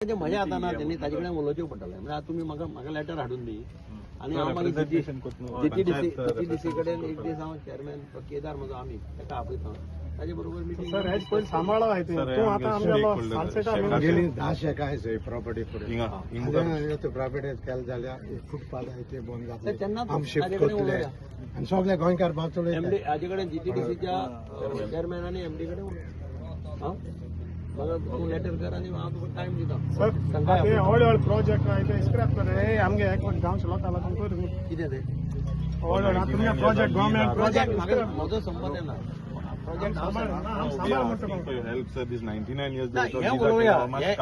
म्हणजे मजा आता ना त्यांनी ताजे कडेन उलोवचें पडटलें म्हणजे आतां तुमी म्हाका लेटर हाडून दी आनी हांव मागीर जीटीडीसी कडेन एक दीस हांव चेअरमॅन केदार म्हजो आमी ताका आपयता ताजे बरोबर मिटींग सर हेच पयलीं सांबाळा तूं आतां आमगेलो सालसेटा गेली 10 शेकां आहाय थंय प्रॉपर्टी फुडें प्रॉपर्टी केले जाल्यार फुटपाथ आहाय ते बंद जातले तेन्ना आम शिफ्ट करतले आनी सगळे गोंयकार बावतले एमडी हाजे कडेन जीटीडीसीच्या चेअरमॅन आनी एमडी कडेन उलय म्हाका तूं लेटर कर आनी हांव तुका टायम दिता सर तांकां ते व्हड प्रोजेक्ट आहाय ते स्क्रॅप कर हे आमगे एक गांवचे लोकांक लागून करूं कितें तें व्हड तुमगे प्रोजेक्ट गव्हर्मेंट प्रोजेक्ट प्रोजेक्ट म्हाका म्हजो संबंद येना प्रोजेक्ट सांबाळ म्हणटा हेल्प सर दीस 99 years हें उलोवया हें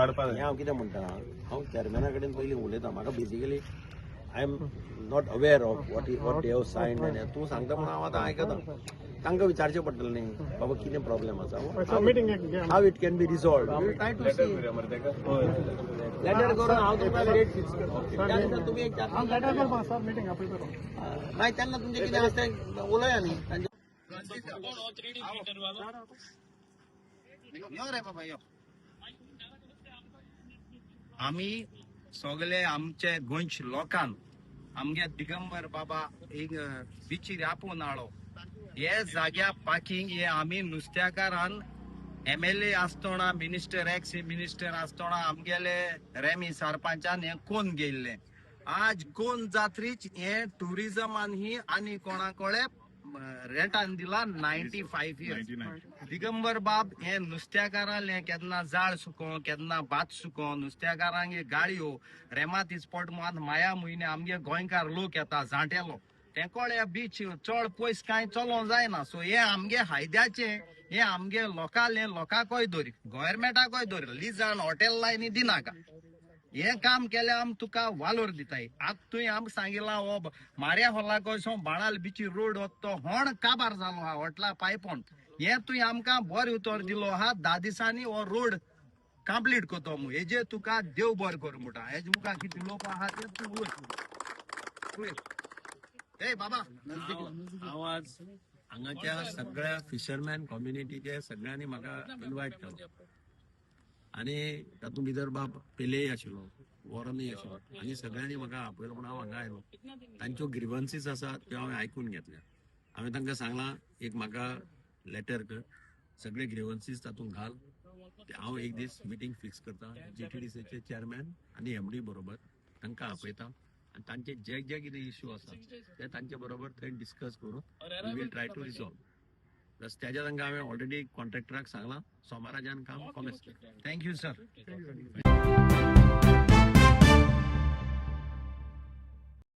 हांव कितें म्हणटा हांव चेअरमॅना कडेन पयलीं उलयतां म्हाका basically I am not aware of what they have signed आनी तूं सांगता म्हणून हांव आतां आयकतां तांकां विचारचें पडटलें न्ही बाबा कितें प्रॉब्लेम आसा मिटींग हाव it can be resolve we will try to see later करून हांव तुमकां डेट फिक्स करता त्या दिसा तुमी एक चार लेटर करपा सर मिटींग आपय करूं मागीर तेन्ना तुमचें कितें आसा तें उलया न्ही आमी सगळे आमचे गोंयचे लोकांक आमगे दिगंबर बाबा एक बिचीर आपोवन हाडो हे जाग्या पार्किंग हे आमी नुस्त्याकारान MLA आसतना मिनिस्टर एक्स मिनिस्टर आसतना आमगेले रेमी सरपंचान हे कोण गेल्ले आज कोण जात्रीच हे टुरिजमान ही आनी कोणाकोळे रेटान दिला 95 इयर्स दिगंबर बाब हे नुस्त्याकारांले केन्ना जाळ सुको केन्ना भात सुको नुस्त्याकारांक गाडयो रेमात इस्पॉट मात माया म्हयने आमगे गोंयकार लोक येता जाण्टेलो तेकोळे बीच चड पयस कांय चलोवंक जायना सो हे आमगे हायद्याचे हे आमगे लोकांकय दोरी गव्हर्मेंटाकय दोरी लिजान हॉटेल लायनी दिनाका हे काम केले आम तुका वालोर दिताय आत तुवें आमकां सांगिला हो मार्या हॉला कसो बाणाल बिची रोड वतो होण काबार जालो हा हॉटला पायपोन हे तुवें आमकां बरो उतर दिलो हा 10 दिसांनी हो रोड कंप्लीट करतो मु हेजे तुका देव बरें कर म्हणटा हेजे मुखार कितें लोक आहा ते तूं उलय ए बाबा हांव आज हांगाच्या सगळ्या फिशरमॅन कम्युनिटीचे सगळ्यांनी म्हाका इन्वायट केलो आनी तातूंत भितर बाब पेलेय आशिल्लो वॉरनय आशिल्लो आनी सगळ्यांनी म्हाका आपयलो म्हणून हांव हांगा आयलो तांच्यो ग्रिवन्सीस आसात त्यो हांवें आयकून घेतल्या हांवें तांकां सांगलां एक म्हाका लेटर कर सगळे ग्रिवन्सीस तातूंत घाल हांव एक दीस मिटींग फिक्स करता जीटीडीसीचे चेअरमॅन आनी एमडी बरोबर तांकां आपयता आनी तांचे जे जे कितें इश्यू आसात ते तांचे बरोबर थंय डिस्कस करून we will try to resolve रस्त्याच्या तांकां हांवें ऑलरेडी कॉन्ट्रॅक्टराक सांगलां सोमाराच्यान काम कॉमेस थँक्यू सर